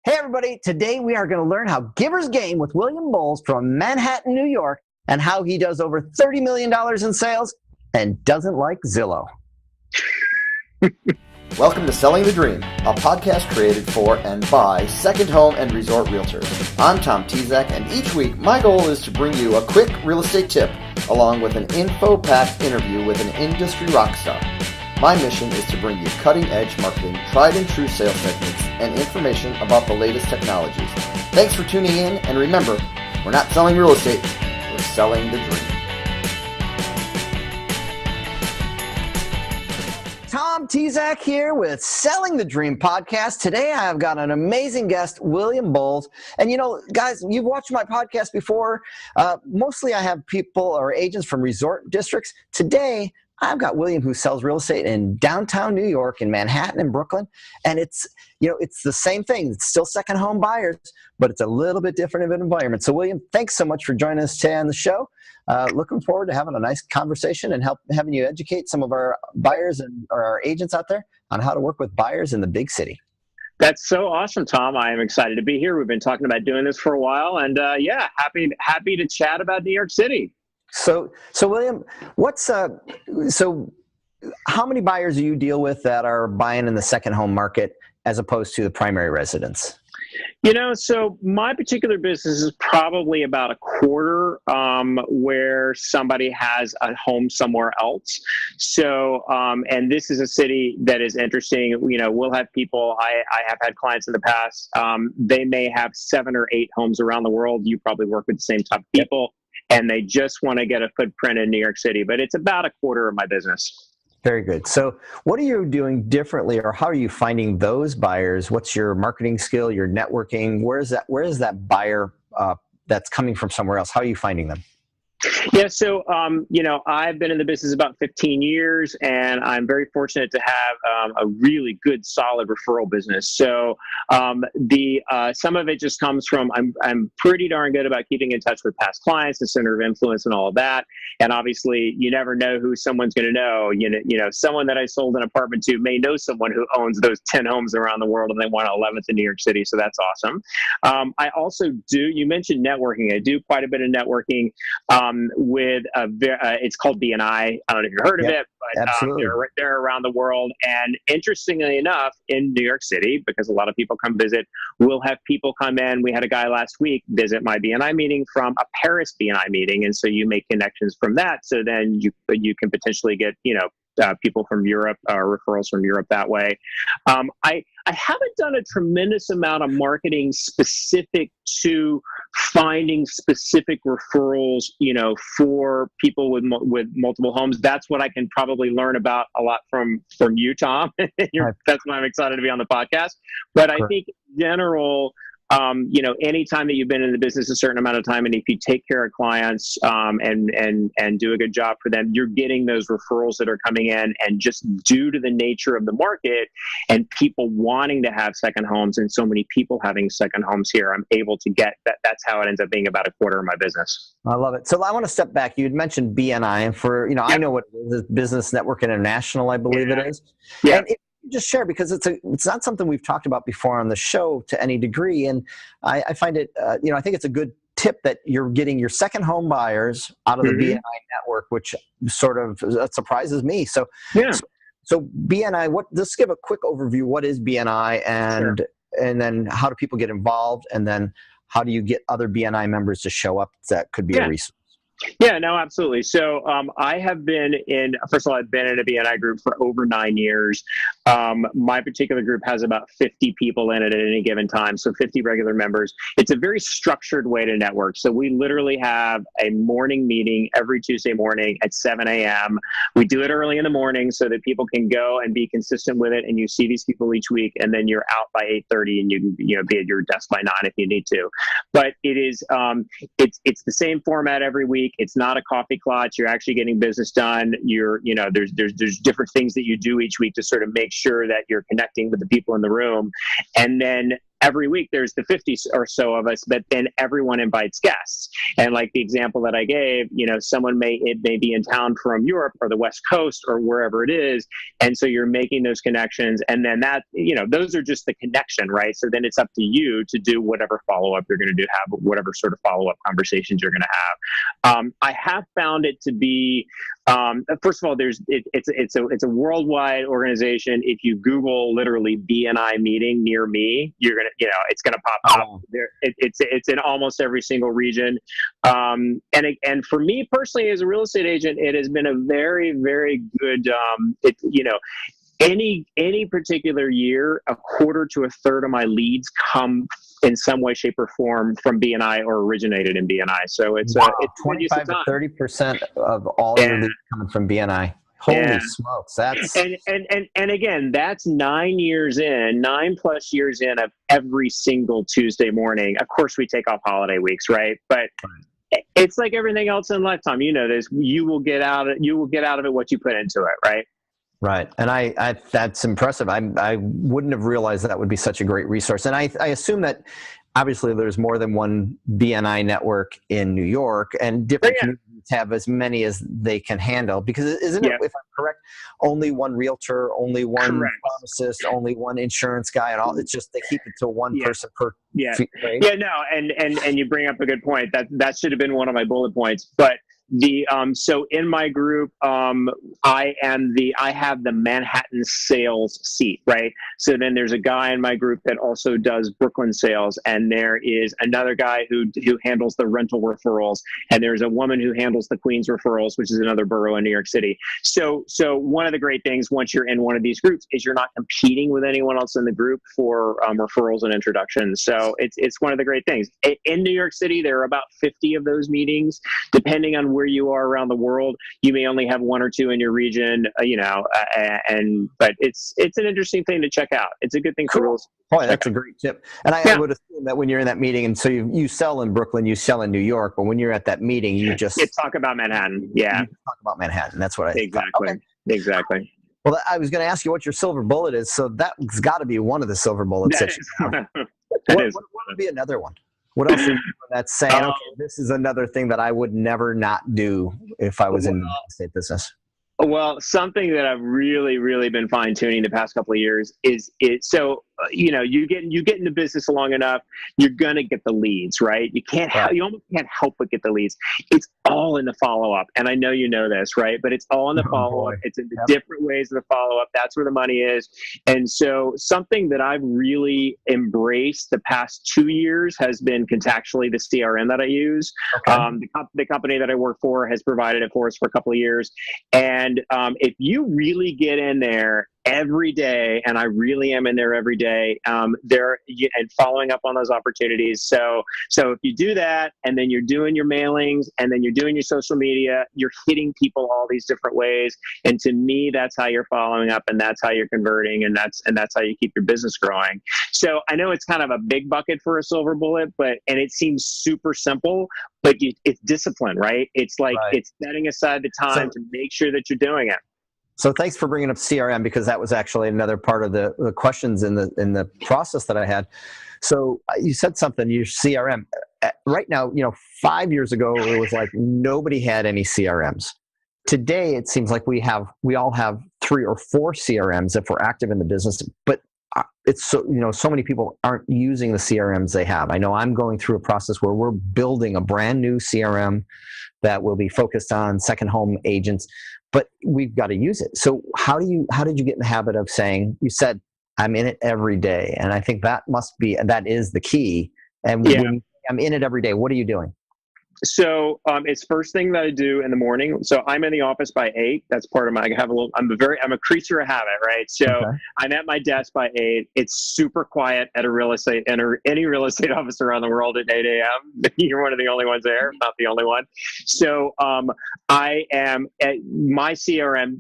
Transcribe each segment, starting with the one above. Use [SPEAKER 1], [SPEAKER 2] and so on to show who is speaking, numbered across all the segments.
[SPEAKER 1] Hey, everybody. Today we are going to learn how Giver's Game with William Bowles from Manhattan, New York, and how he does over $30 million in sales and doesn't like Zillow.
[SPEAKER 2] Welcome to Selling the Dream, a podcast created for and by second home and resort realtors. I'm Tom Tezak, and each week my goal is to bring you a quick real estate tip along with an info-packed interview with an industry rock star. My mission is to bring you cutting-edge marketing, tried and true sales techniques, and information about the latest technologies. Thanks for tuning in, and remember, we're not selling real estate, we're selling the dream.
[SPEAKER 1] Tom Tezak here with Selling the Dream podcast. Today I've got an amazing guest, William Bowles. And you know, guys, you've watched my podcast before. Mostly I have people or agents from resort districts. Today, I've got William who sells real estate in downtown New York, in Manhattan and Brooklyn. And it's the same thing. It's still second home buyers, but it's a little bit different of an environment. So William, thanks so much for joining us today on the show. Looking forward to having a nice conversation and having you educate some of our buyers or our agents out there on how to work with buyers in the big city.
[SPEAKER 3] That's so awesome, Tom. I am excited to be here. We've been talking about doing this for a while, and happy to chat about New York City.
[SPEAKER 1] So William, how many buyers do you deal with that are buying in the second home market as opposed to the primary residence?
[SPEAKER 3] So my particular business is probably about a quarter where somebody has a home somewhere else. So, and this is a city that is interesting. We'll have people, I have had clients in the past, they may have 7 or 8 homes around the world. You probably work with the same type of people. And they just want to get a footprint in New York City, but it's about a quarter of my business.
[SPEAKER 1] Very good. So what are you doing differently, or how are you finding those buyers? What's your marketing skill, your networking? Where is that buyer that's coming from somewhere else? How are you finding them?
[SPEAKER 3] Yeah, so, I've been in the business about 15 years, and I'm very fortunate to have a really good, solid referral business. So some of it just comes from, I'm pretty darn good about keeping in touch with past clients, the center of influence and all of that. And obviously, you never know who someone's going to know. Someone that I sold an apartment to may know someone who owns those 10 homes around the world, and they want 11th in New York City. So that's awesome. I also you mentioned networking. I do quite a bit of networking. With it's called BNI. I don't know if you've heard of it, but they're around the world. And interestingly enough, in New York City, because a lot of people come visit, we'll have people come in. We had a guy last week visit my BNI meeting from a Paris BNI meeting, and so you make connections from that. So then you can potentially get people from Europe, referrals from Europe that way. I haven't done a tremendous amount of marketing specific to finding specific referrals, for people with multiple homes. That's what I can probably learn about a lot from you, Tom. That's why I'm excited to be on the podcast. But I think in general, anytime that you've been in the business a certain amount of time, and if you take care of clients and do a good job for them, you're getting those referrals that are coming in. And just due to the nature of the market and people wanting to have second homes, and so many people having second homes here, I'm able to get that. That's how it ends up being about a quarter of my business.
[SPEAKER 1] I love it. So I want to step back. You had mentioned BNI, and I know what it is, Business Network International, I believe it is.
[SPEAKER 3] Yeah.
[SPEAKER 1] And just share, because it's not something we've talked about before on the show to any degree, and I find it I think it's a good tip that you're getting your second home buyers out of the BNI network, which sort of surprises me. So BNI, let's give a quick overview. What is BNI, and then how do people get involved, and then how do you get other BNI members to show up that could be a resource?
[SPEAKER 3] Yeah, no, absolutely. So I have been first of all, I've been in a BNI group for over 9 years. My particular group has about 50 people in it at any given time, so 50 regular members. It's a very structured way to network. So we literally have a morning meeting every Tuesday morning at 7 a.m. We do it early in the morning so that people can go and be consistent with it, and you see these people each week, and then you're out by 8:30, and you can be at your desk by 9 if you need to. But it is it's the same format every week. It's not a coffee clutch. You're actually getting business done. There's different things that you do each week to sort of make sure that you're connecting with the people in the room. And then every week there's the 50 or so of us, but then everyone invites guests. And like the example that I gave, someone may be in town from Europe or the West Coast or wherever it is. And so you're making those connections. And then that, those are just the connection, right? So then it's up to you to do whatever follow-up you're going to do, have whatever sort of follow-up conversations you're going to have. I have found it to be, first of all, it's a worldwide organization. If you Google literally BNI meeting near me, you're going to, it's going to pop up there. It's in almost every single region. And for me personally, as a real estate agent, it has been a very, very good, any particular year, a quarter to a third of my leads come in some way, shape, or form from BNI or originated in BNI. So it's
[SPEAKER 1] 25 to 30% of all your leads coming from BNI. Holy smokes! That's
[SPEAKER 3] and again, that's 9 years in, 9+ years in of every single Tuesday morning. Of course, we take off holiday weeks, right? But it's like everything else in life, Tom. You know this. You will get out of it what you put into it, right?
[SPEAKER 1] Right. And I that's impressive. I wouldn't have realized that would be such a great resource. And I assume that obviously there's more than one BNI network in New York, and different communities have as many as they can handle, because isn't it, if I'm correct, only one realtor, only one pharmacist, only one insurance guy, and all, it's just they keep it to one person per right?
[SPEAKER 3] And you bring up a good point. That should have been one of my bullet points. But so in my group, I have the Manhattan sales seat, right? So then there's a guy in my group that also does Brooklyn sales, and there is another guy who handles the rental referrals, and there's a woman who handles the Queens referrals, which is another borough in New York City. So one of the great things once you're in one of these groups is you're not competing with anyone else in the group for referrals and introductions. So it's one of the great things. In New York City, there are about 50 of those meetings, depending on where you are around the world. You may only have one or two in your region, but it's an interesting thing to check out. It's a good thing for real estate.
[SPEAKER 1] Boy, that's a great tip. And I would assume that when you're in that meeting, and so you sell in Brooklyn, you sell in New York, but when you're at that meeting, you just
[SPEAKER 3] talk about Manhattan. Yeah,
[SPEAKER 1] you talk about Manhattan. That's what I
[SPEAKER 3] exactly.
[SPEAKER 1] Okay.
[SPEAKER 3] Exactly.
[SPEAKER 1] Well, I was going to ask you what your silver bullet is, so that's got to be one of the silver bullets. What would be another one? What else that's saying, okay, this is another thing that I would never not do if I was in the real estate business?
[SPEAKER 3] Well, something that I've really, really been fine tuning the past couple of years is you get into business long enough, you're gonna get the leads, right? You almost can't help but get the leads. It's all in the follow up, and I know you know this, right? But it's all in the follow up. It's in the different ways of the follow up. That's where the money is. And so something that I've really embraced the past 2 years has been Contactually, the CRM that I use. Okay. The company that I work for has provided it for us for a couple of years, and if you really get in there every day, and I really am in there every day, and following up on those opportunities. So if you do that, and then you're doing your mailings, and then you're doing your social media, you're hitting people all these different ways. And to me, that's how you're following up, and that's how you're converting, and that's how you keep your business growing. So I know it's kind of a big bucket for a silver bullet, and it seems super simple, but it's discipline, right? It's like it's setting aside the time to make sure that you're doing it.
[SPEAKER 1] So thanks for bringing up CRM, because that was actually another part of the questions in the process that I had. So you said something, your CRM. Right now, 5 years ago, it was like nobody had any CRMs. Today, it seems like we all have 3 or 4 CRMs if we're active in the business, but it's so many people aren't using the CRMs they have. I know I'm going through a process where we're building a brand new CRM that will be focused on second home agents, but we've got to use it. So how did you get in the habit of saying, you said, I'm in it every day? And I think that is the key. And when I'm in it every day, what are you doing?
[SPEAKER 3] So it's first thing that I do in the morning. So I'm in the office by 8. That's part of I'm a creature of habit, right? So I'm at my desk by 8. It's super quiet at any real estate office around the world at 8 a.m. You're one of the only ones there, not the only one. So I am at my CRM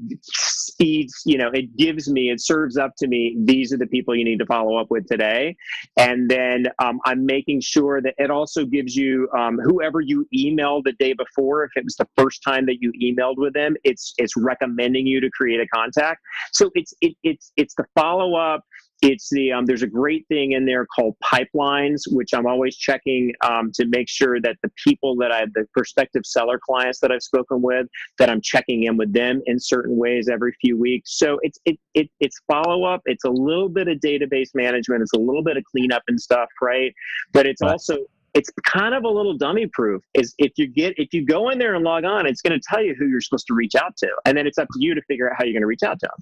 [SPEAKER 3] feeds, it serves up to me, these are the people you need to follow up with today. And then I'm making sure that it also gives you whoever you emailed the day before, if it was the first time that you emailed with them, it's recommending you to create a contact. So it's the follow up. It's there's a great thing in there called pipelines, which I'm always checking to make sure that the people that the prospective seller clients that I've spoken with, that I'm checking in with them in certain ways every few weeks. So it's follow up. It's a little bit of database management. It's a little bit of cleanup and stuff, right? But it's also, it's kind of a little dummy proof. Is if you go in there and log on, it's going to tell you who you're supposed to reach out to, and then it's up to you to figure out how you're going to reach out to them.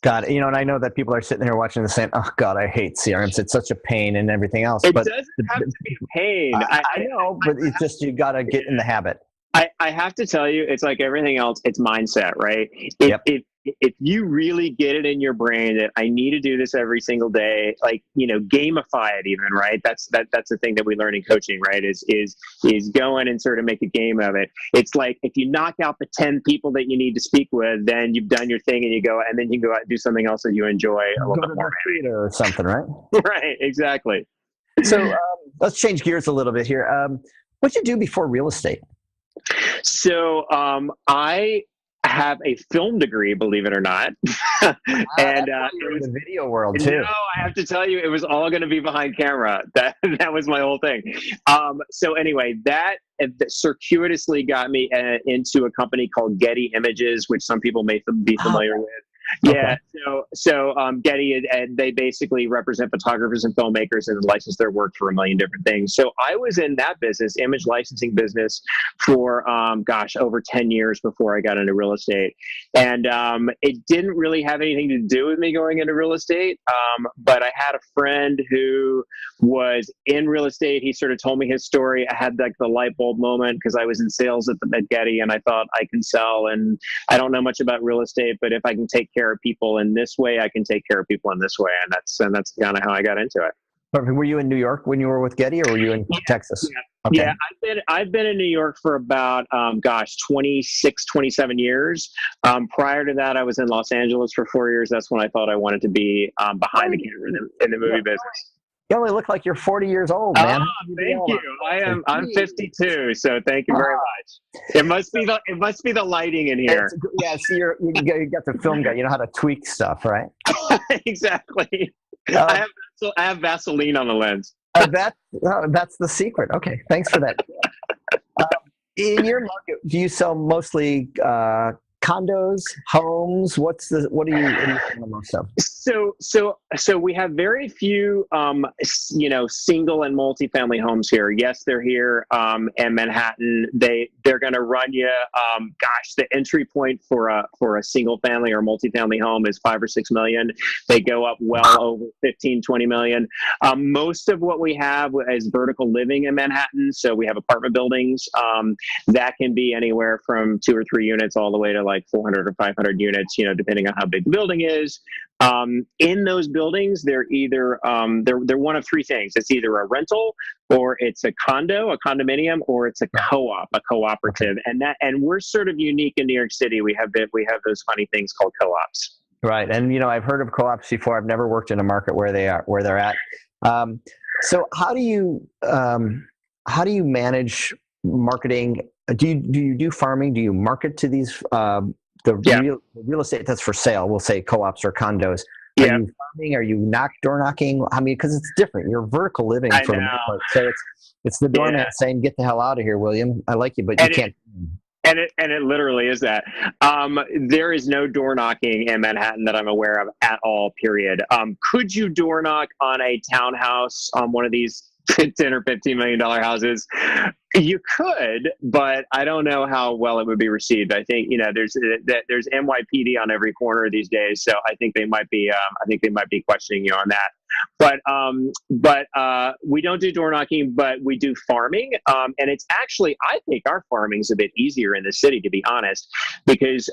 [SPEAKER 1] Got it. And I know that people are sitting here watching this saying, "Oh God, I hate CRMs. It's such a pain and everything else."
[SPEAKER 3] It doesn't have to be a pain.
[SPEAKER 1] I know, but it's just you got to get in the habit.
[SPEAKER 3] I have to tell you, it's like everything else. It's mindset, right? If you really get it in your brain that I need to do this every single day, like, gamify it even, right? That's the thing that we learn in coaching, right? Is go in and sort of make a game of it. It's like, if you knock out the 10 people that you need to speak with, then you've done your thing, and then you can go out and do something else that you enjoy a little bit more.
[SPEAKER 1] Or something, right?
[SPEAKER 3] Right, exactly.
[SPEAKER 1] So let's change gears a little bit here. What'd you do before real estate?
[SPEAKER 3] So I have a film degree, believe it or not. And
[SPEAKER 1] it was in the video world too.
[SPEAKER 3] No, I have to tell you, it was all going to be behind camera. That was my whole thing. So anyway, that circuitously got me into a company called Getty Images, which some people may be familiar with. Yeah. Okay. So Getty, they basically represent photographers and filmmakers and license their work for a million different things. So I was in that business, image licensing business, for over 10 years before I got into real estate. And it didn't really have anything to do with me going into real estate. But I had a friend who was in real estate. He sort of told me his story. I had like the light bulb moment because I was in sales at Getty, and I thought, I can sell, and I don't know much about real estate, but if I can take care of people in this way, I can take care of people in this way. And that's kind of how I got into it.
[SPEAKER 1] Perfect. Were you in New York when you were with Getty, or were you in Texas?
[SPEAKER 3] Yeah. Okay. Yeah, I've been in New York for about 26, 27 years. Prior to that, I was in Los Angeles for 4 years. That's when I thought I wanted to be behind the camera in the movie business.
[SPEAKER 1] You only look like you're 40 years old, man.
[SPEAKER 3] Oh, thank you. I'm 52, so thank you very much. It must be the lighting in here.
[SPEAKER 1] Yeah, see, you got the film guy. You know how to tweak stuff, right?
[SPEAKER 3] Exactly. I have Vaseline on the lens.
[SPEAKER 1] That's the secret. Okay, thanks for that. In your market, do you sell mostly condos, homes? What are you selling most of?
[SPEAKER 3] So we have very few, single and multifamily homes here. Yes, they're here in Manhattan. They're going to run you. The entry point for a single family or multifamily home is $5 or $6 million. They go up well over 15, 20 million. Most of what we have is vertical living in Manhattan. So we have apartment buildings that can be anywhere from 2 or 3 units all the way to like 400 or 500 units, depending on how big the building is. In those buildings, they're either they're one of 3 things. It's either a rental, or it's a condo, a condominium, or it's a co-op, a cooperative. And we're sort of unique in New York City. We have those funny things called co-ops.
[SPEAKER 1] Right, and I've heard of co-ops before. I've never worked in a market where they're at. So how do you manage marketing? Do you do farming? Do you market to these real estate that's for sale? We'll say co-ops or condos. Are you farming? Are you door knocking? I mean, because it's different. You're vertical living for the most part. So it's the doorman saying, "Get the hell out of here, William. I like you, but you can't."
[SPEAKER 3] And it literally is that. There is no door knocking in Manhattan that I'm aware of at all, period. Could you door knock on a townhouse on one of these $10 or $15 million houses? You could, but I don't know how well it would be received. I think there's NYPD on every corner these days, so I think they might be questioning you on that. But we don't do door knocking, but we do farming, and it's actually, I think our farming is a bit easier in the city, to be honest, because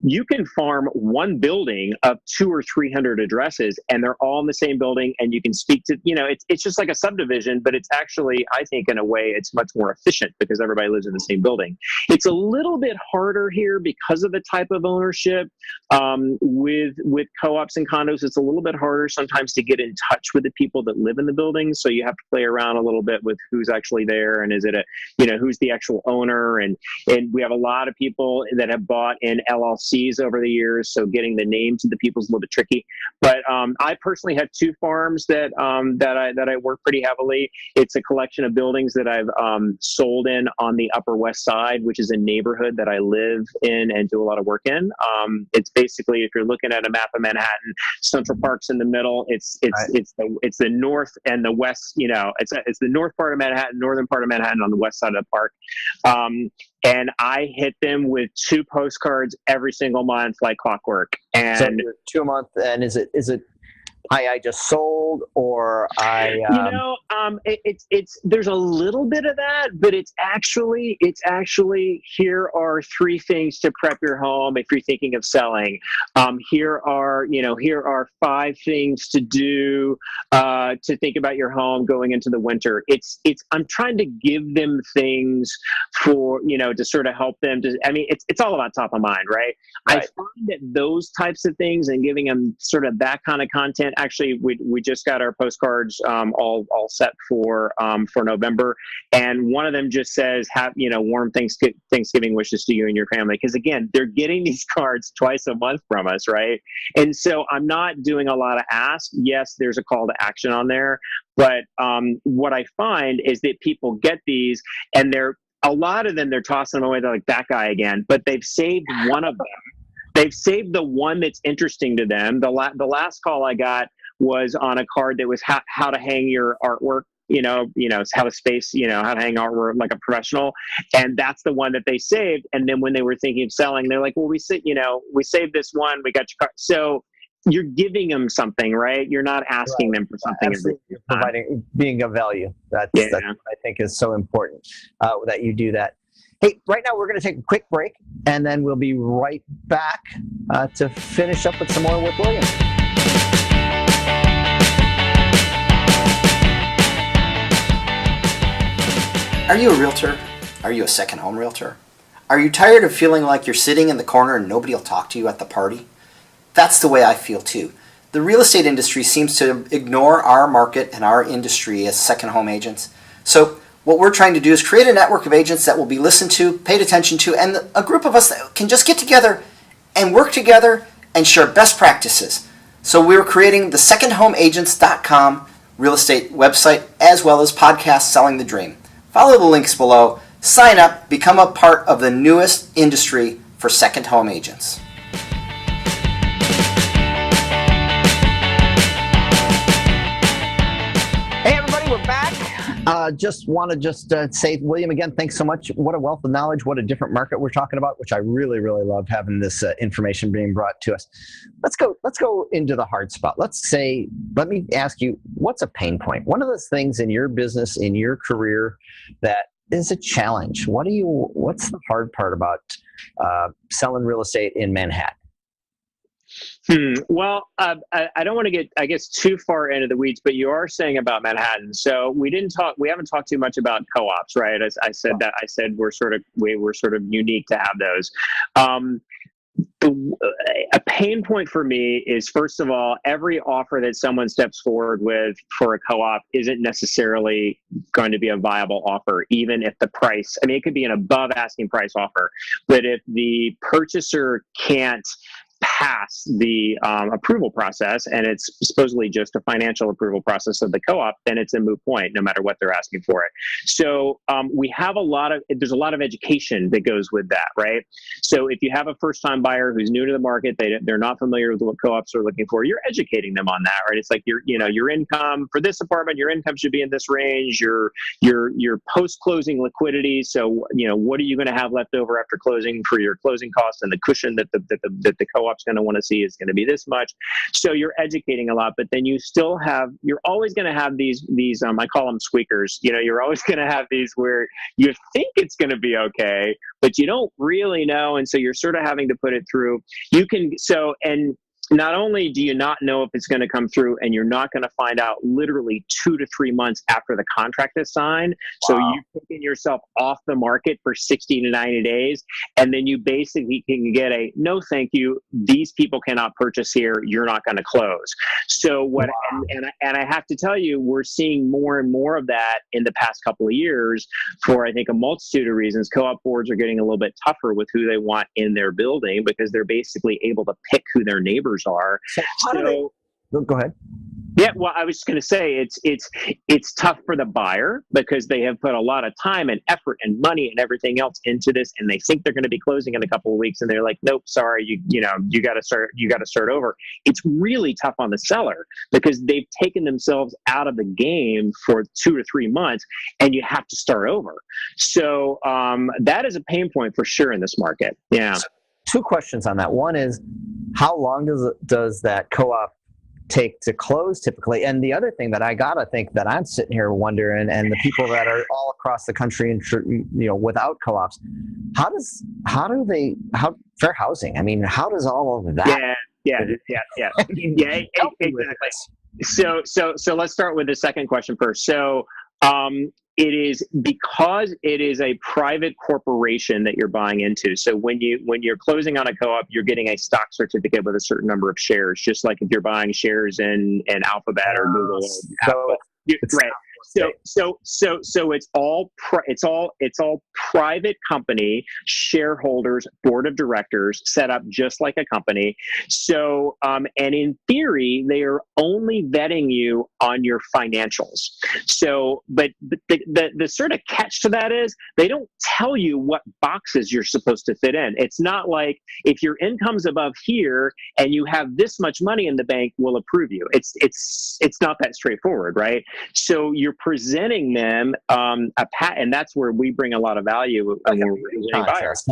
[SPEAKER 3] you can farm one building of 200 or 300 addresses, and they're all in the same building, and you can speak to it's just like a subdivision, but it's actually, I think, in a way, it's much more efficient because everybody lives in the same building. It's a little bit harder here because of the type of ownership. With co-ops and condos, it's a little bit harder sometimes to get in touch with the people that live in the buildings. So you have to play around a little bit with who's actually there, and is it who's the actual owner. And we have a lot of people that have bought in LLCs over the years. So getting the names of the people is a little bit tricky. But I personally have 2 farms that I work pretty heavily. It's a collection of buildings that I've sold in on the Upper West Side, which is a neighborhood that I live in and do a lot of work in. It's basically, if you're looking at a map of Manhattan, Central Park's in the middle. It's the north and the west. It's the north part of Manhattan, northern part of Manhattan on the west side of the park. And I hit them with 2 postcards every single month, like clockwork. And
[SPEAKER 1] so 2 a month. And is it I just sold, or
[SPEAKER 3] it's there's a little bit of that, but it's actually here are 3 things to prep your home if you're thinking of selling. Here are 5 things to do to think about your home going into the winter. I'm trying to give them things for to sort of help them it's all about top of mind, right? I find that those types of things and giving them sort of that kind of content. Actually, we just got our postcards all set for November, and one of them just says, "Have warm Thanksgiving wishes to you and your family." Because again, they're getting these cards twice a month from us, right? And so I'm not doing a lot of ask. Yes, there's a call to action on there, but what I find is that people get these, and a lot of them they're tossing them away. They're like, "That guy again," but they've saved one of them. They've saved the one that's interesting to them. The last call I got was on a card that was how to hang your artwork, have a space, how to hang artwork like a professional. And that's the one that they saved. And then when they were thinking of selling, they're like, well, we saved this one. We got your card. So you're giving them something, right? You're not asking them for something.
[SPEAKER 1] Absolutely. You're providing, being of value. That's what I think is so important, that you do that. Hey, right now we're going to take a quick break, and then we'll be right back to finish up with some more with William.
[SPEAKER 2] Are you a realtor? Are you a second home realtor? Are you tired of feeling like you're sitting in the corner and nobody will talk to you at the party? That's the way I feel too. The real estate industry seems to ignore our market and our industry as second home agents. So what we're trying to do is create a network of agents that will be listened to, paid attention to, and a group of us that can just get together and work together and share best practices. So we're creating the secondhomeagents.com real estate website, as well as podcast Selling the Dream. Follow the links below, sign up, become a part of the newest industry for second home agents.
[SPEAKER 1] Just want to say, William, again, thanks so much. What a wealth of knowledge. What a different market we're talking about, which I really, really love having this information being brought to us. Let's go into the hard spot. Let me ask you, what's a pain point? One of those things in your business, in your career, that is a challenge. What's the hard part about selling real estate in Manhattan?
[SPEAKER 3] Well, I don't want to get, I guess, too far into the weeds, but you are saying about Manhattan. So we haven't talked too much about co-ops, right? As I said we're sort of unique to have those. A pain point for me is, first of all, every offer that someone steps forward with for a co-op isn't necessarily going to be a viable offer, even if the price, it could be an above asking price offer, but if the purchaser can't pass the approval process, and it's supposedly just a financial approval process of the co-op, then it's a moot point, no matter what they're asking for it. So there's a lot of education that goes with that, right? So if you have a first-time buyer who's new to the market, they're not familiar with what co-ops are looking for, you're educating them on that, right? It's like your income for this apartment, your income should be in this range, your post-closing liquidity. So what are you going to have left over after closing for your closing costs, and the cushion that the co-op's going to want to see is going to be this much. So you're educating a lot, but then you're always going to have these I call them squeakers. You're always going to have these where you think it's going to be okay, but you don't really know, and so you're sort of having to put it through. not only do you not know if it's going to come through, and you're not going to find out literally 2 to 3 months after the contract is signed. Wow. So you've taken yourself off the market for 60 to 90 days, and then you basically can get a no, thank you. These people cannot purchase here. You're not going to close. So what? Wow. And I have to tell you, we're seeing more and more of that in the past couple of years for, I think, a multitude of reasons. Co-op boards are getting a little bit tougher with who they want in their building because they're basically able to pick who their neighbors are.
[SPEAKER 1] So how do they, go ahead.
[SPEAKER 3] Yeah, well, I was just going to say it's tough for the buyer because they have put a lot of time and effort and money and everything else into this, and they think they're going to be closing in a couple of weeks, and they're like, nope, sorry, you got to start over. It's really tough on the seller because they've taken themselves out of the game for 2 to 3 months, and you have to start over. So that is a pain point for sure in this market. Yeah.
[SPEAKER 1] So, 2 questions on that. One is, how long does that co-op take to close typically? And the other thing that I gotta think that I'm sitting here wondering, and the people that are all across the country and without co-ops, how fair housing? I mean, how does all of that?
[SPEAKER 3] Yeah. I mean, exactly. So let's start with the second question first. So it is because it is a private corporation that you're buying into. So when you're closing on a co-op, you're getting a stock certificate with a certain number of shares, just like if you're buying shares in Alphabet or Google. Or right. So it's all private company, shareholders, board of directors set up just like a company. So and in theory, they are only vetting you on your financials. So, but the sort of catch to that is they don't tell you what boxes you're supposed to fit in. It's not like if your income's above here and you have this much money in the bank, we'll approve you. It's not that straightforward, right? So you're presenting them and that's where we bring a lot of value when we're presenting buyers.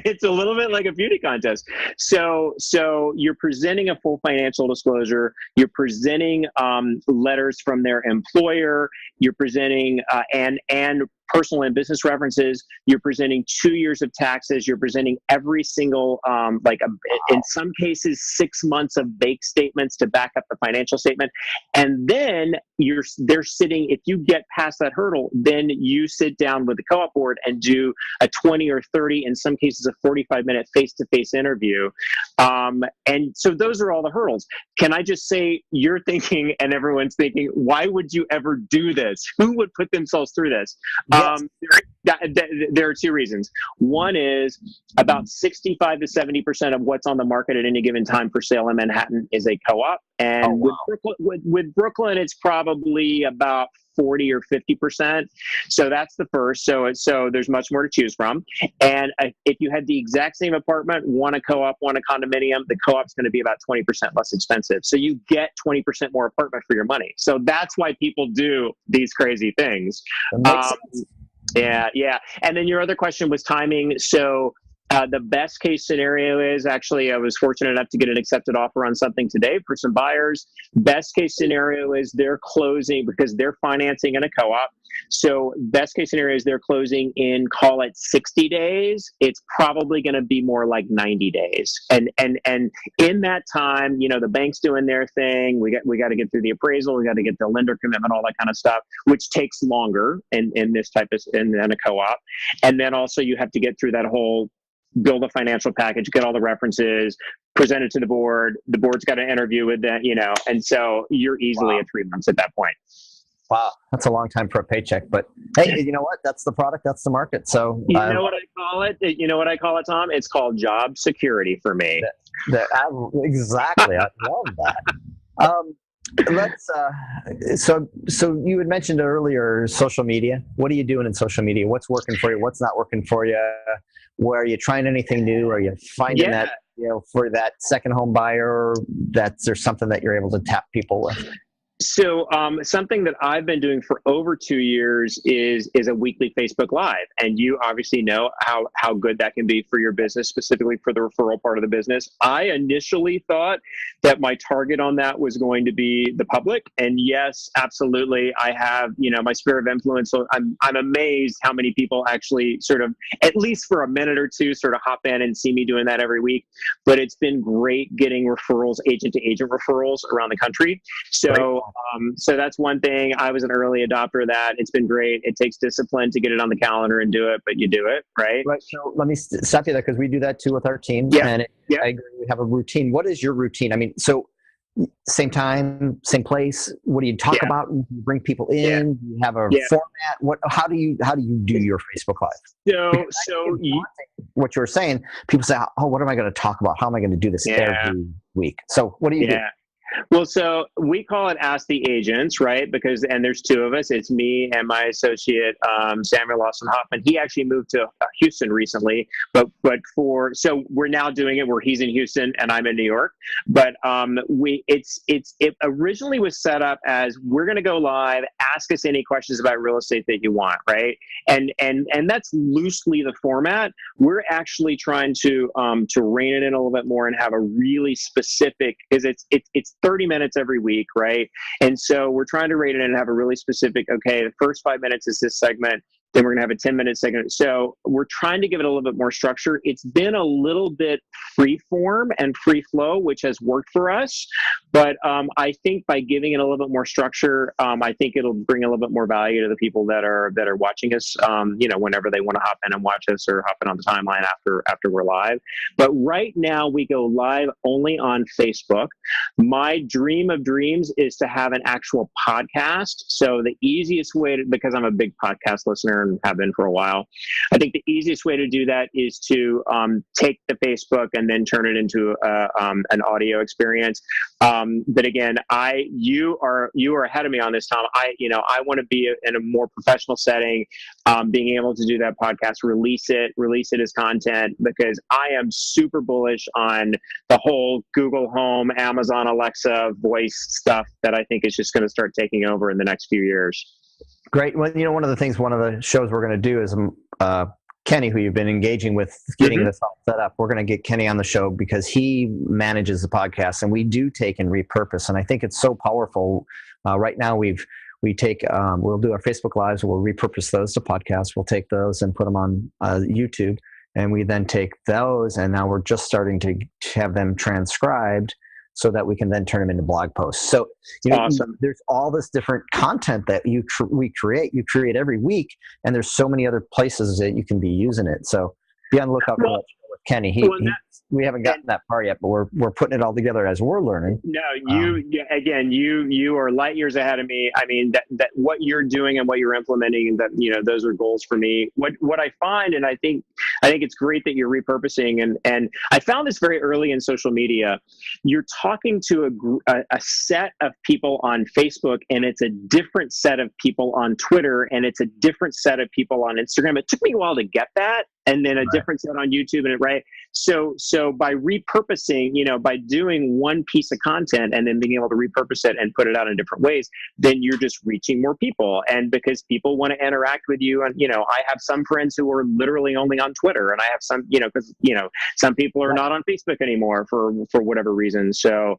[SPEAKER 3] It's a little bit like a beauty contest. So you're presenting a full financial disclosure. You're presenting letters from their employer. You're presenting and personal and business references. You're presenting 2 years of taxes. You're presenting every single, in some cases, 6 months of bank statements to back up the financial statement. And then they're sitting, if you get past that hurdle, then you sit down with the co-op board and do a 20 or 30, in some cases, a 45-minute face-to-face interview. And so those are all the hurdles. Can I just say, you're thinking, and everyone's thinking, why would you ever do this? Who would put themselves through this? There are 2 reasons. One is about 65 to 70% of what's on the market at any given time for sale in Manhattan is a co-op. And with Brooklyn, it's probably about 40 or 50%. So that's the first. So there's much more to choose from. And if you had the exact same apartment, one a co-op, one a condominium, the co-op's going to be about 20% less expensive. So you get 20% more apartment for your money. So that's why people do these crazy things. Yeah. And then your other question was timing. So the best case scenario is, actually, I was fortunate enough to get an accepted offer on something today for some buyers. Best case scenario is they're closing because they're financing in a co-op. So best case scenario is they're closing in, call it 60 days. It's probably going to be more like 90 days. And in that time, the bank's doing their thing. We got to get through the appraisal. We got to get the lender commitment, all that kind of stuff, which takes longer in this type of in a co-op. And then also you have to get through that whole build a financial package, get all the references, present it to the board. The board's got to interview with them, and so you're easily at 3 months at that point.
[SPEAKER 1] Wow, that's a long time for a paycheck. But hey, you know what? That's the product. That's the market. So
[SPEAKER 3] you know what I call it? You know what I call it, Tom? It's called job security for me.
[SPEAKER 1] Exactly. I love that. So you had mentioned earlier social media. What are you doing in social media? What's working for you? What's not working for you? Where are you trying anything new? Are you finding that, for that second home buyer, there's something that you're able to tap people with?
[SPEAKER 3] So something that I've been doing for over 2 years is a weekly Facebook Live, and you obviously know how good that can be for your business, specifically for the referral part of the business. I initially thought that my target on that was going to be the public, and yes, absolutely, I have my sphere of influence. So I'm amazed how many people actually sort of, at least for a minute or two, sort of hop in and see me doing that every week. But it's been great getting referrals, agent to agent referrals around the country. So. So that's one thing. I was an early adopter of that. It's been great. It takes discipline to get it on the calendar and do it, but you do it, right?
[SPEAKER 1] Right. So let me stop you there because we do that too with our team.
[SPEAKER 3] Yeah.
[SPEAKER 1] And I agree. We have a routine. What is your routine? I mean, so same time, same place. What do you talk about? You bring people in. You have a format. How do you do your Facebook Live? What you were saying, people say, "Oh, what am I going to talk about? How am I going to do this every week?" So what do you do?
[SPEAKER 3] Well, so we call it Ask the Agents, right? And there's two of us. It's me and my associate, Samuel Lawson Hoffman. He actually moved to Houston recently, so we're now doing it where he's in Houston and I'm in New York. But it originally was set up as we're going to go live, ask us any questions about real estate that you want, right? And that's loosely the format. We're actually trying to rein it in a little bit more and have a really specific, because it's 30 minutes every week, right? And so we're trying to rate it and have a really specific, okay, the first 5 minutes is this segment, then we're going to have a 10-minute segment. So we're trying to give it a little bit more structure. It's been a little bit free form and free flow, which has worked for us. But I think by giving it a little bit more structure, I think it'll bring a little bit more value to the people that are watching us, whenever they want to hop in and watch us or hop in on the timeline after we're live. But right now we go live only on Facebook. My dream of dreams is to have an actual podcast. So the easiest way because I'm a big podcast listener and have been for a while, I think the easiest way to do that is to take the Facebook and then turn it into an audio experience. But again, you are ahead of me on this, Tom. I want to be in a more professional setting, being able to do that podcast, release it as content, because I am super bullish on the whole Google Home, Amazon Alexa voice stuff that I think is just going to start taking over in the next few years.
[SPEAKER 1] Great. Well, one of the shows we're going to do is Kenny, who you've been engaging with, getting this all set up. We're going to get Kenny on the show because he manages the podcast, and we do take and repurpose. And I think it's so powerful. Right now, we'll do our Facebook Lives. We'll repurpose those to podcasts. We'll take those and put them on YouTube, and we then take those, and now we're just starting to have them transcribed so that we can then turn them into blog posts. So
[SPEAKER 3] awesome.
[SPEAKER 1] There's all this different content that we create. You create every week, and there's so many other places that you can be using it. So be on the lookout for that show with Kenny. We haven't gotten that far yet, but we're putting it all together as we're learning.
[SPEAKER 3] No, you are light years ahead of me. I mean, that what you're doing and what you're implementing, that those are goals for me. What I find, and I think it's great that you're repurposing, and I found this very early in social media. You're talking to a set of people on Facebook, and it's a different set of people on Twitter, and it's a different set of people on Instagram. It took me a while to get that, and then a different set on YouTube, and So by repurposing, by doing one piece of content and then being able to repurpose it and put it out in different ways, then you're just reaching more people. And because people want to interact with you, and I have some friends who are literally only on Twitter, and I have some, because some people are not on Facebook anymore for whatever reason. So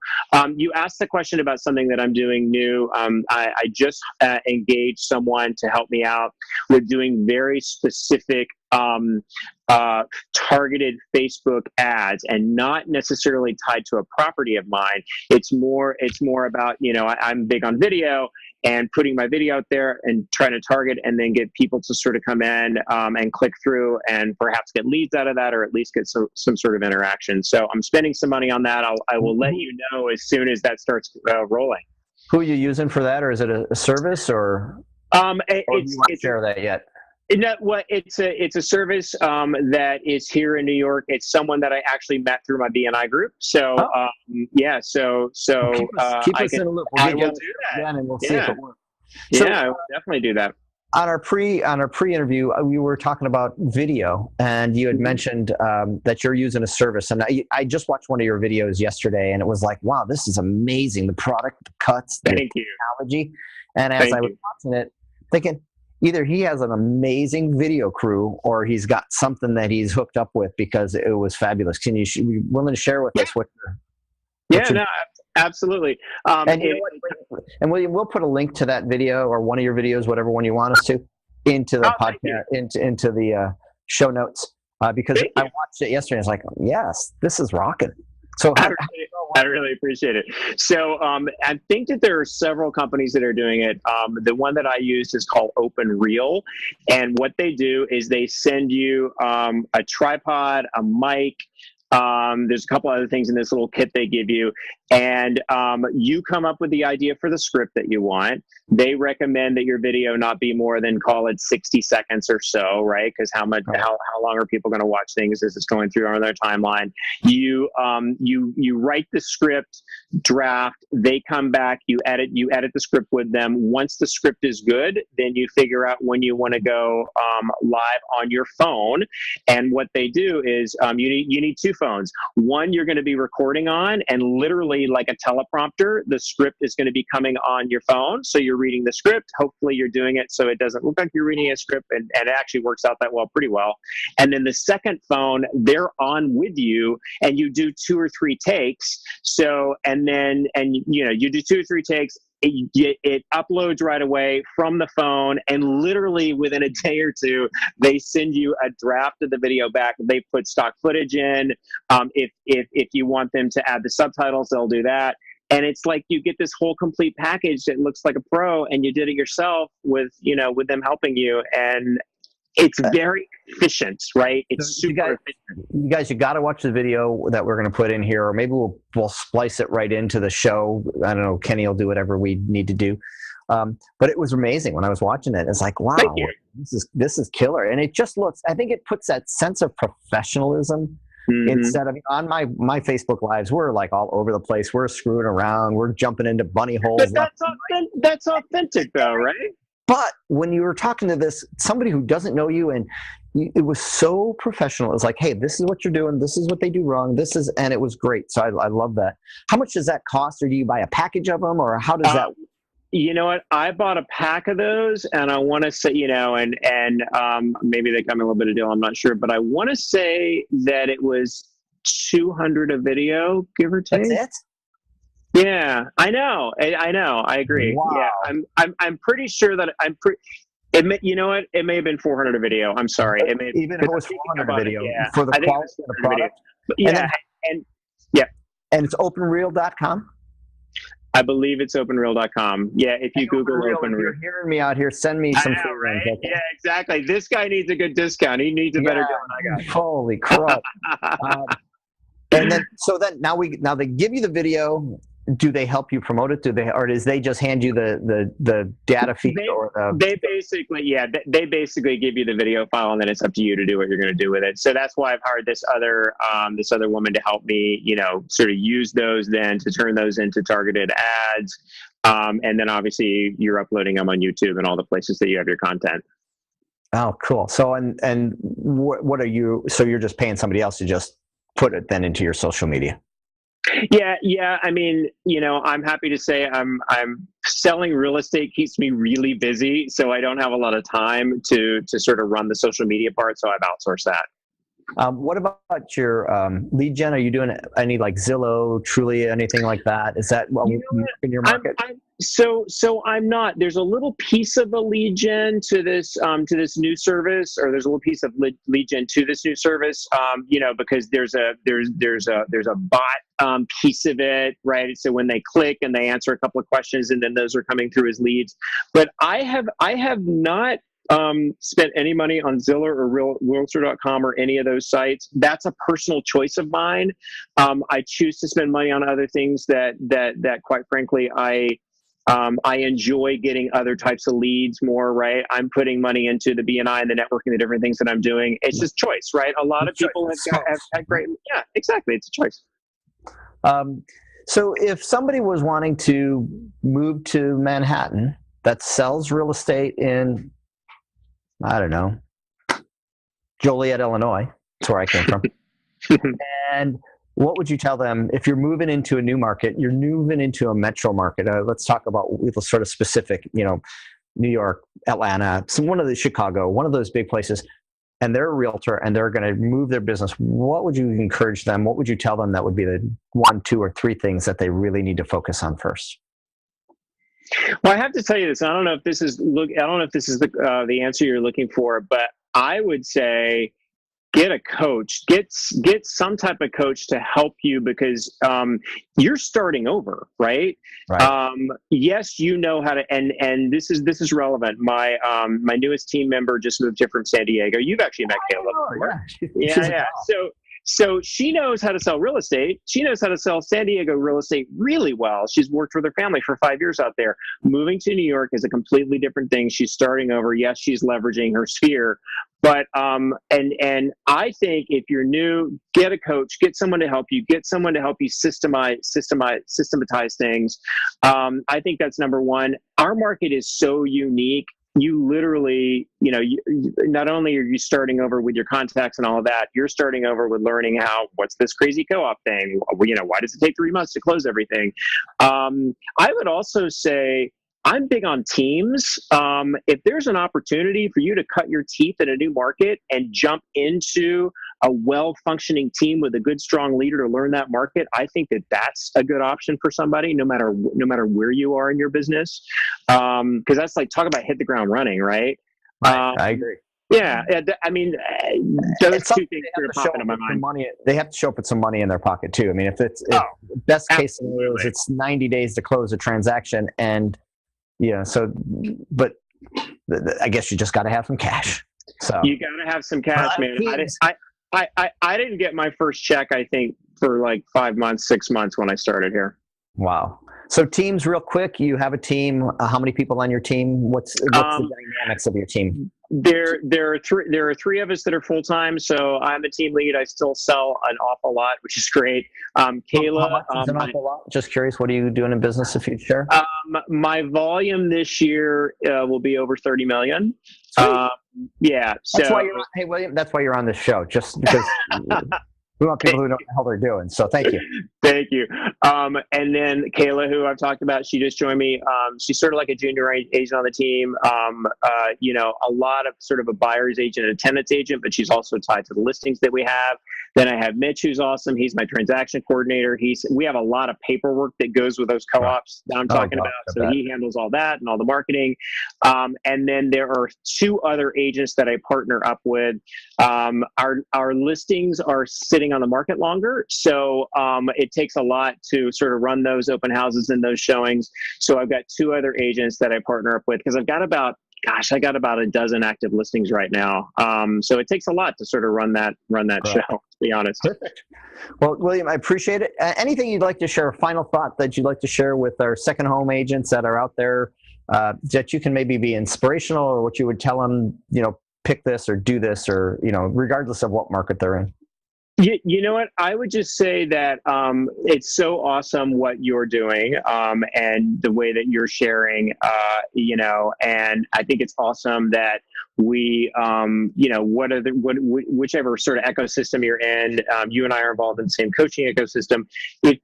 [SPEAKER 3] you asked the question about something that I'm doing new. I just engaged someone to help me out with doing very specific targeted Facebook ads, and not necessarily tied to a property of mine. It's more about, I'm big on video and putting my video out there and trying to target and then get people to sort of come in and click through and perhaps get leads out of that, or at least get some sort of interaction. So I'm spending some money on that. I will let you know as soon as that starts rolling.
[SPEAKER 1] Who are you using for that, or is it a service, or do you want to share that yet?
[SPEAKER 3] It's a service that is here in New York. It's someone that I actually met through my BNI group. So
[SPEAKER 1] keep us in a loop.
[SPEAKER 3] I will do that.
[SPEAKER 1] And we'll see if it works.
[SPEAKER 3] I will definitely do that.
[SPEAKER 1] on our pre-interview, we were talking about video, and you had mentioned that you're using a service. And I just watched one of your videos yesterday, and it was like, wow, this is amazing. The product, the cuts, the technology. And as I was watching it, thinking either he has an amazing video crew or he's got something that he's hooked up with, because it was fabulous. Can you be willing to share with us what?
[SPEAKER 3] No, absolutely.
[SPEAKER 1] And William, we'll put a link to that video or one of your videos, whatever one you want us to, into the podcast, into the show notes, because I watched it yesterday. I was like, yes, this is rocking. So
[SPEAKER 3] I really appreciate it. So I think that there are several companies that are doing it. The one that I use is called OpenReel, and what they do is they send you a tripod, a mic. There's a couple other things in this little kit they give you, and you come up with the idea for the script that you want. They recommend that your video not be more than, call it 60 seconds or so, right? Because how long are people going to watch things as it's going through on their timeline? You write the script draft. They come back. You edit the script with them. Once the script is good, then you figure out when you want to go live on your phone. And what they do is you need two phones. One you're going to be recording on, and literally like a teleprompter, the script is going to be coming on your phone. So you're reading the script. Hopefully you're doing it so it doesn't look like you're reading a script, and it actually works out that pretty well. And then the second phone, they're on with you, and you do 2 or 3 takes. So, and you do 2 or 3 takes. It uploads right away from the phone, and literally within a day or two, they send you a draft of the video back. They put stock footage in. If you want them to add the subtitles, they'll do that. And it's like you get this whole complete package that looks like a pro, and you did it yourself with them helping you. And it's very efficient, right? It's super efficient.
[SPEAKER 1] You guys, you got to watch the video that we're going to put in here, or maybe we'll splice it right into the show. I don't know. Kenny will do whatever we need to do. But it was amazing when I was watching it. It's like, wow, this is killer. And it just looks, I think it puts that sense of professionalism. Instead of on my Facebook lives, we're like all over the place. We're screwing around. We're jumping into bunny holes.
[SPEAKER 3] But that's authentic though, right?
[SPEAKER 1] But when you were talking to somebody who doesn't know you, and it was so professional. It was like, hey, this is what you're doing. This is what they do wrong. And it was great. So I love that. How much does that cost? Or do you buy a package of them, or how does that work?
[SPEAKER 3] You know what? I bought a pack of those, and I want to say, and maybe they come in a little bit of deal. I'm not sure, but I want to say that it was $200 a video, give or take.
[SPEAKER 1] That's it?
[SPEAKER 3] Yeah, I know. I agree.
[SPEAKER 1] Wow.
[SPEAKER 3] Yeah, I'm pretty sure that you know what? It may have been $400 a video. I'm sorry. It may have,
[SPEAKER 1] even if it was $400 a video for the quality of the product.
[SPEAKER 3] And
[SPEAKER 1] it's openreel.com.
[SPEAKER 3] I believe it's openreel.com. Yeah, if you Google OpenReel.
[SPEAKER 1] If you're hearing me out here, send me some
[SPEAKER 3] food. Right? Yeah, exactly. This guy needs a good discount. He needs a better deal than I got.
[SPEAKER 1] Holy crap. And then now they give you the video. Do they help you promote it? Or does they just hand you the data feed?
[SPEAKER 3] They basically give you the video file, and then it's up to you to do what you're going to do with it. So that's why I've hired this other woman to help me, sort of use those then to turn those into targeted ads. And then obviously you're uploading them on YouTube and all the places that you have your content.
[SPEAKER 1] Oh, cool. So, and what are you, so you're just paying somebody else to just put it then into your social media?
[SPEAKER 3] Yeah. I mean, I'm happy to say I'm selling real estate keeps me really busy, so I don't have a lot of time to sort of run the social media part. So I've outsourced that.
[SPEAKER 1] What about your lead gen? Are you doing any like Zillow, Trulia, anything like that? Is that in your market?
[SPEAKER 3] So I'm not. There's a little piece of a lead gen to this new service, or there's a little piece of lead gen to this new service. Because there's a bot piece of it, right? So when they click and they answer a couple of questions, and then those are coming through as leads. But I have not spent any money on Zillow or Realtor.com or any of those sites. That's a personal choice of mine. I choose to spend money on other things that quite frankly, I enjoy getting other types of leads more, right? I'm putting money into the BNI and the networking, the different things that I'm doing. It's just choice, right? A lot of people have had great, yeah, exactly. It's a choice.
[SPEAKER 1] So if somebody was wanting to move to Manhattan that sells real estate in I don't know, Joliet, Illinois. That's where I came from. And what would you tell them if you're moving into a new market, you're moving into a metro market? Let's talk about sort of specific, New York, Atlanta, one of the Chicago, one of those big places, and they're a realtor and they're going to move their business. What would you encourage them? What would you tell them that would be the 1, 2, or 3 things that they really need to focus on first?
[SPEAKER 3] Well, I have to tell you this. I don't know if this is the answer you're looking for, but I would say get a coach, get some type of coach to help you, because you're starting over, right?
[SPEAKER 1] Right.
[SPEAKER 3] Yes, you know how to, and this is relevant. My newest team member just moved here from San Diego. You've actually met Kayla before. Yeah. So she knows how to sell real estate. She knows how to sell San Diego real estate really well. She's worked with her family for 5 years out there. Moving to New York is a completely different thing. She's starting over. Yes, she's leveraging her sphere. But and I think if you're new, get a coach, get someone to help you, systematize things. I think that's number one. Our market is so unique. You literally, not only are you starting over with your contacts and all of that, you're starting over with learning what's this crazy co-op thing? Why does it take 3 months to close everything? I would also say, I'm big on teams. If there's an opportunity for you to cut your teeth in a new market and jump into a well-functioning team with a good, strong leader to learn that market, I think that that's a good option for somebody, no matter where you are in your business. Because that's like, talk about hit the ground running, right?
[SPEAKER 1] I agree.
[SPEAKER 3] Yeah, I mean, those two things are popping in my mind.
[SPEAKER 1] They have to show up with some money in their pocket too. I mean, if best case scenario is it's 90 days to close a transaction, and but I guess you just got to have some cash. So
[SPEAKER 3] you got to have some cash, man. I didn't get my first check, I think, for like 5 months, 6 months when I started here.
[SPEAKER 1] Wow. So teams, real quick, you have a team. How many people on your team? What's the dynamics of your team?
[SPEAKER 3] There are 3 of us that are full time. So I'm a team lead. I still sell an awful lot, which is great. Kayla,
[SPEAKER 1] how much is an awful lot? Just curious, what are you doing in business, if you'd share?
[SPEAKER 3] My volume this year will be over 30 million. Yeah.
[SPEAKER 1] That's why you're on, hey William. That's why you're on this show, just because. We want people who know what the hell they're doing. So thank you.
[SPEAKER 3] Thank you. And then Kayla, who I've talked about, she just joined me. She's sort of like a junior agent on the team. A lot of sort of a buyer's agent and a tenant's agent, but she's also tied to the listings that we have. Then I have Mitch, who's awesome. He's my transaction coordinator. We have a lot of paperwork that goes with those co-ops that I'm talking about. So he handles all that and all the marketing. And then there are 2 other agents that I partner up with. Our listings are sitting on the market longer. So it takes a lot to sort of run those open houses and those showings. So I've got 2 other agents that I partner up with, because I've got about a dozen active listings right now. So it takes a lot to sort of run that show, to be honest.
[SPEAKER 1] Perfect. Well, William, I appreciate it. Anything you'd like to share, a final thought that you'd like to share with our second home agents that are out there, that you can maybe be inspirational, or what you would tell them, pick this or do this, or, regardless of what market they're in?
[SPEAKER 3] You know what? I would just say that it's so awesome what you're doing, and the way that you're sharing, and I think it's awesome that we, whichever sort of ecosystem you're in, you and I are involved in the same coaching ecosystem. If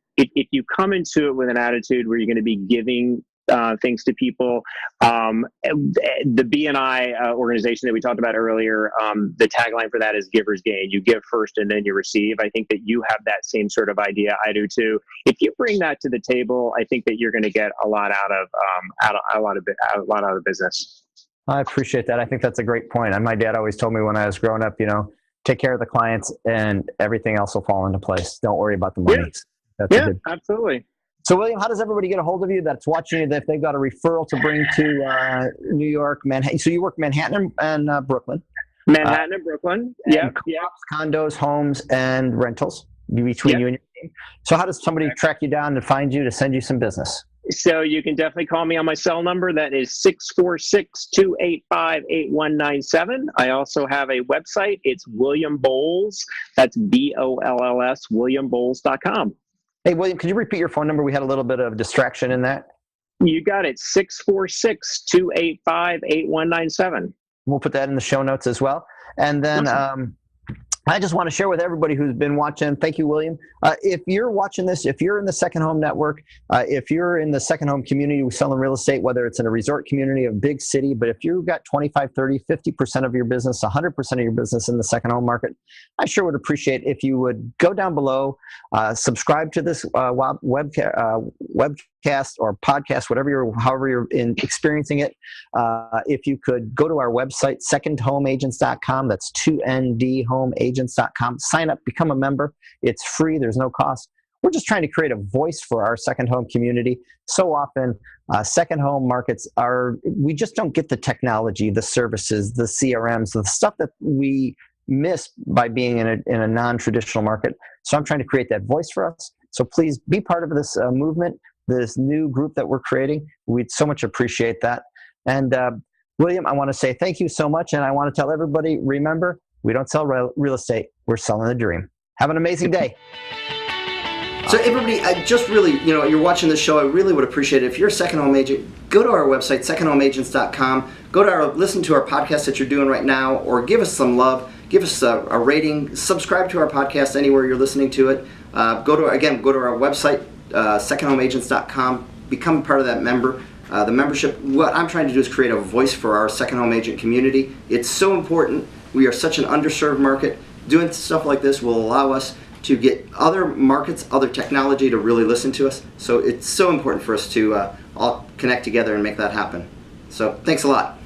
[SPEAKER 3] you come into it with an attitude where you're going to be giving things to people. The BNI organization that we talked about earlier, the tagline for that is "Givers Gain." You give first and then you receive. I think that you have that same sort of idea. I do too. If you bring that to the table, I think that you're going to get a lot out of business.
[SPEAKER 1] I appreciate that. I think that's a great point. And my dad always told me when I was growing up, take care of the clients and everything else will fall into place. Don't worry about the money.
[SPEAKER 3] Yeah, absolutely.
[SPEAKER 1] So, William, how does everybody get a hold of you that's watching you, that if they've got a referral to bring to New York, Manhattan? So you work Manhattan and Brooklyn.
[SPEAKER 3] Manhattan and Brooklyn. Yeah.
[SPEAKER 1] Condos, homes, and rentals between you and your team. So how does somebody track you down to find you, to send you some business?
[SPEAKER 3] So you can definitely call me on my cell number. That is 646-285-8197. I also have a website. It's William Bowles. That's BOLLS, WilliamBowles.com.
[SPEAKER 1] Hey, William, could you repeat your phone number? We had a little bit of distraction in that.
[SPEAKER 3] You got it. 646-285-8197.
[SPEAKER 1] We'll put that in the show notes as well. And then I just want to share with everybody who's been watching. Thank you, William. If you're watching this, if you're in the Second Home Network, if you're in the Second Home community, we sell in real estate, whether it's in a resort community, a big city, but if you've got 25, 30, 50% of your business, 100% of your business in the second home market, I sure would appreciate if you would go down below, subscribe to this webcast or podcast, however you're experiencing it. If you could go to our website, secondhomeagents.com. That's 2ndhomeagents.com. Sign up, become a member. It's free. There's no cost. We're just trying to create a voice for our second home community. So often, second home markets we just don't get the technology, the services, the CRMs, the stuff that we miss by being in a non-traditional market. So I'm trying to create that voice for us. So please be part of this movement, this new group that we're creating. We'd so much appreciate that. And William, I want to say thank you so much. And I want to tell everybody, remember, we don't sell real estate. We're selling the dream. Have an amazing day.
[SPEAKER 2] So everybody, I just really, you're watching this show, I really would appreciate it. If you're a second home agent, go to our website, secondhomeagents.com. Listen to our podcast that you're doing right now, or give us some love. Give us a rating. Subscribe to our podcast anywhere you're listening to it. Go to our website, secondhomeagents.com. Become part of that member. The membership, what I'm trying to do is create a voice for our second home agent community. It's so important. We are such an underserved market. Doing stuff like this will allow us to get other markets, other technology to really listen to us. So it's so important for us to all connect together and make that happen. So thanks a lot.